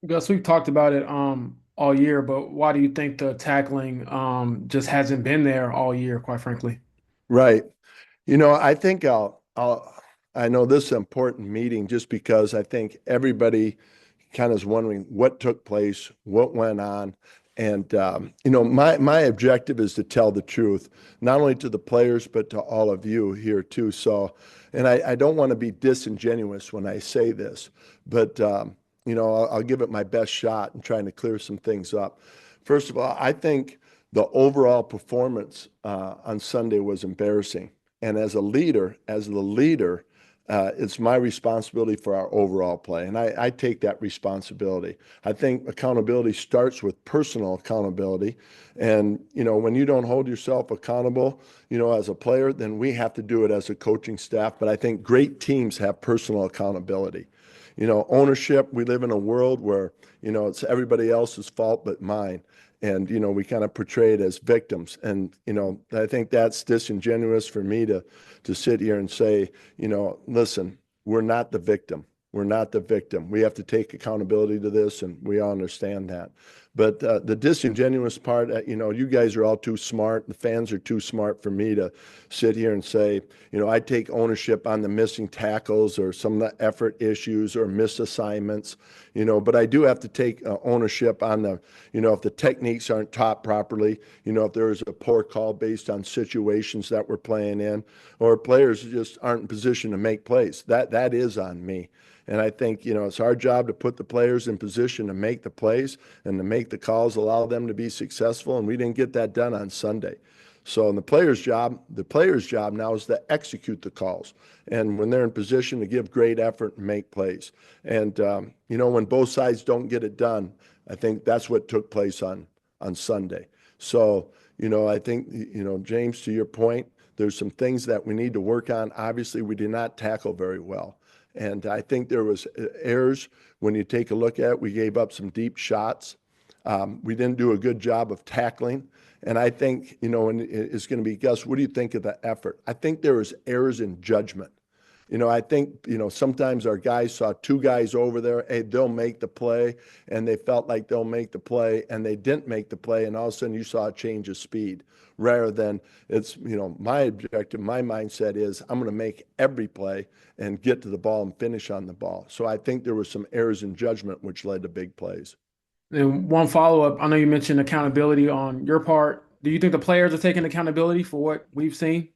Gus, we've talked about it all year, but why do you think the tackling just hasn't been there all year, quite frankly? Right. I think I know this is an important meeting just because I think everybody kind of is wondering what took place, what went on. And, my objective is to tell the truth, not only to the players, but to all of you here too. So, and I don't want to be disingenuous when I say this, but, I'll give it my best shot in trying to clear some things up. First of all, I think the overall performance on Sunday was embarrassing. And as the leader, it's my responsibility for our overall play. And I take that responsibility. I think accountability starts with personal accountability. And, when you don't hold yourself accountable, as a player, then we have to do it as a coaching staff. But I think great teams have personal accountability. Ownership, we live in a world where, it's everybody else's fault but mine. And, we kind of portray it as victims. And, I think that's disingenuous for me to sit here and say, listen, we're not the victim. We're not the victim. We have to take accountability to this, and we all understand that. But the disingenuous part, you guys are all too smart. The fans are too smart for me to sit here and say, I take ownership on the missing tackles or some of the effort issues or missed assignments, but I do have to take ownership on if the techniques aren't taught properly, if there is a poor call based on situations that we're playing in, or players just aren't in position to make plays. That is on me. And I think, it's our job to put the players in position to make the plays and to make the calls, allow them to be successful. And we didn't get that done on Sunday. So in the player's job now is to execute the calls. And when they're in position to give great effort and make plays. And, when both sides don't get it done, I think that's what took place on Sunday. So, I think, James, to your point, there's some things that we need to work on. Obviously, we did not tackle very well. And I think there was errors when you take a look at it. We gave up some deep shots. We didn't do a good job of tackling. And I think, and it's going to be, Gus, what do you think of the effort? I think there was errors in judgment. I think, sometimes our guys saw two guys over there, hey, they'll make the play, and they felt like they'll make the play, and they didn't make the play, and all of a sudden you saw a change of speed rather than it's, my objective, my mindset is I'm going to make every play and get to the ball and finish on the ball. So I think there were some errors in judgment which led to big plays. And one follow-up, I know you mentioned accountability on your part. Do you think the players are taking accountability for what we've seen?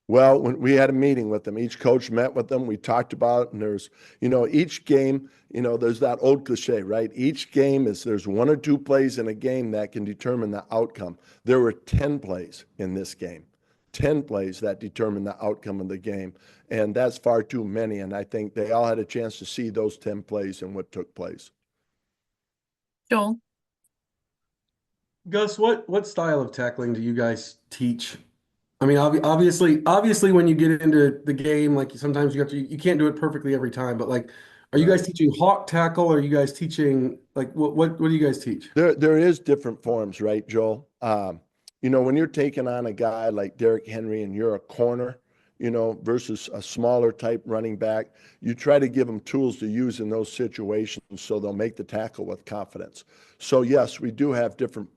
Well, when we had a meeting with them, each coach met with them. We talked about it, and each game, there's that old cliche, right? Each game there's one or two plays in a game that can determine the outcome. There were 10 plays in this game, 10 plays that determine the outcome of the game. And that's far too many. And I think they all had a chance to see those 10 plays and what took place. Joel. Gus, what style of tackling do you guys teach? I mean, obviously, when you get into the game, like sometimes you can't do it perfectly every time. But like, are you guys Right. teaching hawk tackle? Or are you guys teaching like what do you guys teach? There is different forms, right, Joel? When you're taking on a guy like Derrick Henry and you're a corner, versus a smaller type running back, you try to give them tools to use in those situations so they'll make the tackle with confidence. So yes, we do have different,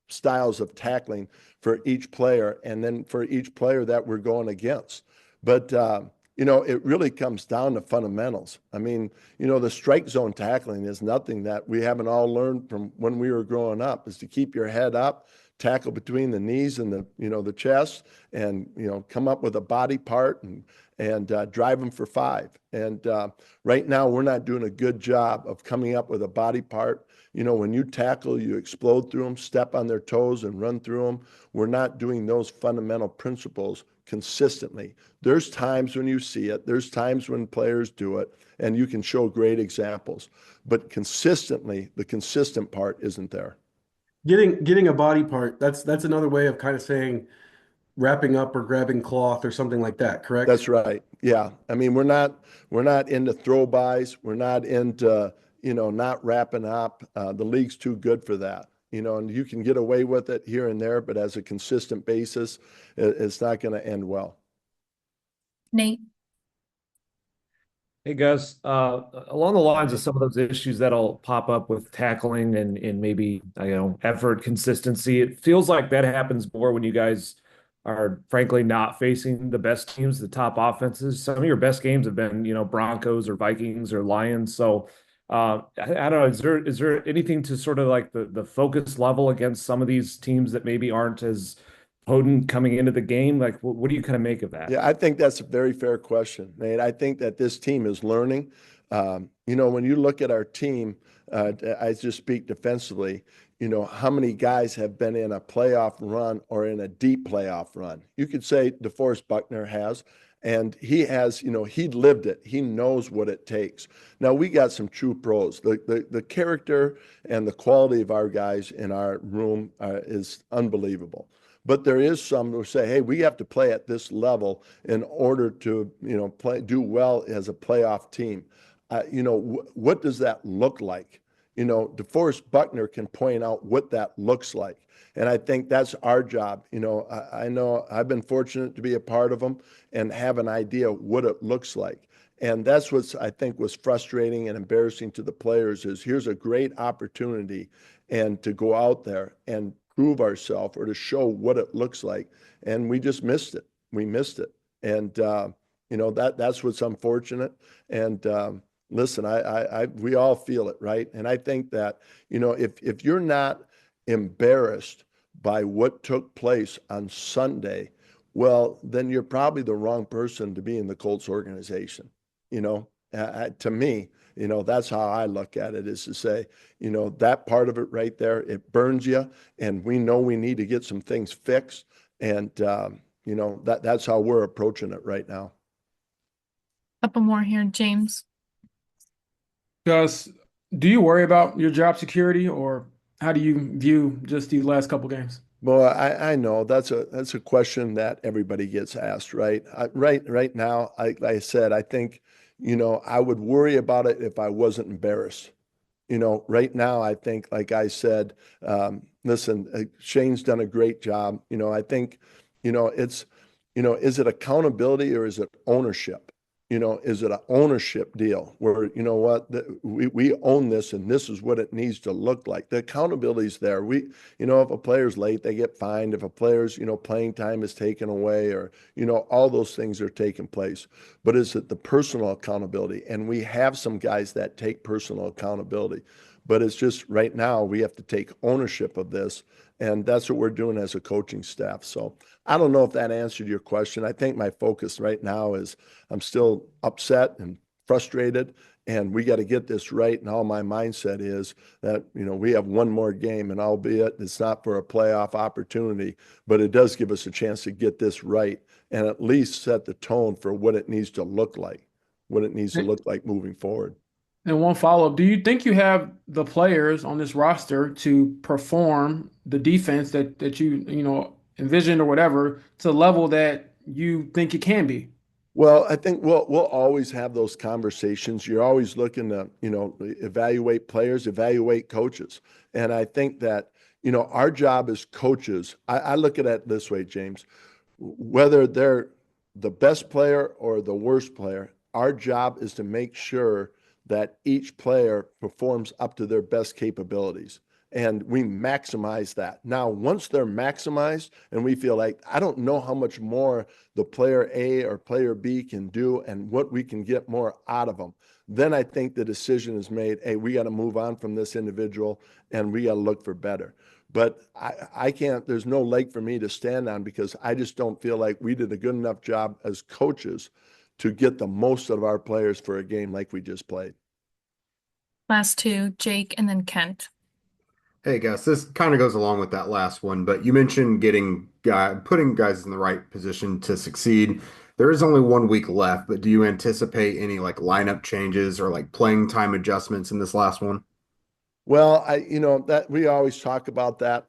styles of tackling for each player and then for each player that we're going against. But it really comes down to fundamentals. I mean, the strike zone tackling is nothing that we haven't all learned from when we were growing up, is to keep your head up, tackle between the knees and the chest, and come up with a body part and drive them for five. And right now we're not doing a good job of coming up with a body part. When you tackle, you explode through them, step on their toes and run through them. We're not doing those fundamental principles consistently. There's times when you see it, there's times when players do it, and you can show great examples. But consistently, the consistent part isn't there. Getting a body part, that's another way of kind of saying wrapping up or grabbing cloth or something like that, correct? That's right. Yeah. I mean, we're not into throw bys. We're not into, not wrapping up. The league's too good for that. And you can get away with it here and there, but as a consistent basis, it's not going to end well. Nate. Hey Gus, along the lines of some of those issues that'll pop up with tackling and maybe effort consistency, it feels like that happens more when you guys are frankly not facing the best teams, the top offenses. Some of your best games have been Broncos or Vikings or Lions. So I don't know. Is there anything to sort of like the focus level against some of these teams that maybe aren't as potent coming into the game? Like, what do you kind of make of that? Yeah, I think that's a very fair question, Nate. I think that this team is learning. When you look at our team, I just speak defensively, how many guys have been in a playoff run or in a deep playoff run? You could say DeForest Buckner has, and he has, he lived it. He knows what it takes. Now, we got some true pros. The character and the quality of our guys in our room is unbelievable. But there is some who say, hey, we have to play at this level in order to, do well as a playoff team. What does that look like? DeForest Buckner can point out what that looks like. And I think that's our job. I know I've been fortunate to be a part of them and have an idea what it looks like. And that's what I think was frustrating and embarrassing to the players is here's a great opportunity and to go out there and prove ourselves or to show what it looks like. And we just missed it. We missed it. And, that's what's unfortunate. And, listen, we all feel it, right? And I think that, if you're not embarrassed by what took place on Sunday, well, then you're probably the wrong person to be in the Colts organization. To me, that's how I look at it is to say, that part of it right there, it burns you. And we know we need to get some things fixed. And, that's how we're approaching it right now. Couple more here, James. Gus, do you worry about your job security, or how do you view just these last couple games? Well, I know that's a question that everybody gets asked, right? Right now, like I said, I think, I would worry about it if I wasn't embarrassed. Right now, I think, like I said, listen, Shane's done a great job. I think, it's, is it accountability or is it ownership? Is it an ownership deal where, we own this and this is what it needs to look like? The accountability's there. If a player's late, they get fined. If a player's, playing time is taken away or, all those things are taking place. But is it the personal accountability? And we have some guys that take personal accountability. But it's just right now we have to take ownership of this. And that's what we're doing as a coaching staff. So I don't know if that answered your question. I think my focus right now is I'm still upset and frustrated, and we got to get this right. And all my mindset is that, we have one more game, and albeit it's not for a playoff opportunity, but it does give us a chance to get this right and at least set the tone for what it needs to look like, moving forward. And one follow-up, do you think you have the players on this roster to perform the defense that you envisioned or whatever to the level that you think it can be? Well, I think we'll always have those conversations. You're always looking to, evaluate players, evaluate coaches. And I think that, our job as coaches, I look at it this way, James, whether they're the best player or the worst player, our job is to make sure that each player performs up to their best capabilities. And we maximize that. Now, once they're maximized and we feel like, I don't know how much more the player A or player B can do and what we can get more out of them, then I think the decision is made, hey, we got to move on from this individual and we got to look for better. But I can't, there's no leg for me to stand on because I just don't feel like we did a good enough job as coaches to get the most out of our players for a game like we just played. Last two, Jake and then Kent. Hey guys, this kind of goes along with that last one, but you mentioned putting guys in the right position to succeed. There is only 1 week left, but do you anticipate any like lineup changes or like playing time adjustments in this last one? Well, that we always talk about that,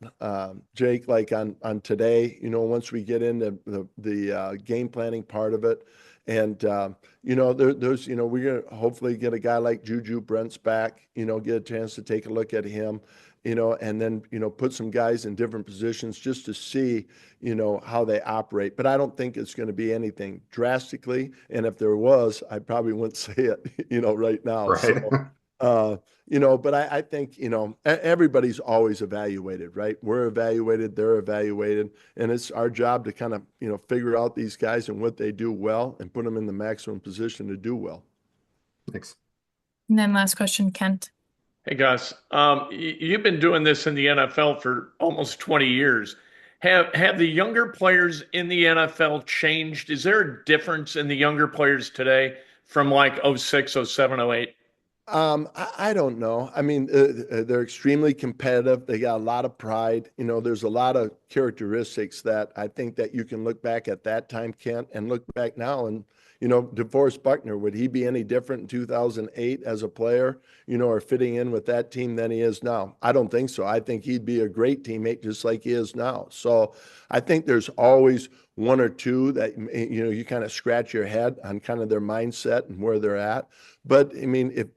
Jake, like on today, once we get into the game planning part of it. And, there's, we're going to hopefully get a guy like Juju Brents back, get a chance to take a look at him, and then, put some guys in different positions just to see, how they operate. But I don't think it's going to be anything drastically. And if there was, I probably wouldn't say it, right now. Right. So, but I think, everybody's always evaluated, right? We're evaluated, they're evaluated, and it's our job to kind of, figure out these guys and what they do well and put them in the maximum position to do well. Thanks. And then last question, Kent. Hey guys, you've been doing this in the NFL for almost 20 years. Have the younger players in the NFL changed? Is there a difference in the younger players today from like '06, '07, '08? I don't know. I mean, they're extremely competitive. They got a lot of pride. There's a lot of characteristics that I think that you can look back at that time, Kent, and look back now. And, DeForest Buckner, would he be any different in 2008 as a player, or fitting in with that team than he is now? I don't think so. I think he'd be a great teammate just like he is now. So I think there's always one or two that, you kind of scratch your head on kind of their mindset and where they're at. But I mean, if,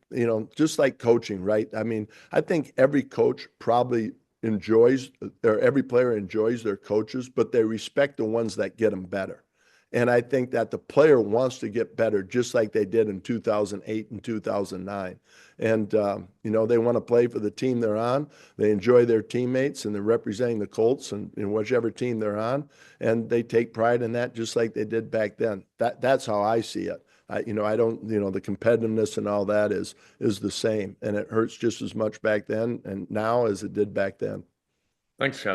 just like coaching, right? I mean, I think every coach probably enjoys, or every player enjoys their coaches, but they respect the ones that get them better. And I think that the player wants to get better just like they did in 2008 and 2009. And, they want to play for the team they're on. They enjoy their teammates and they're representing the Colts and whichever team they're on. And they take pride in that just like they did back then. That's how I see it. I don't, the competitiveness and all that is the same. And it hurts just as much back then and now as it did back then. Thanks, guys.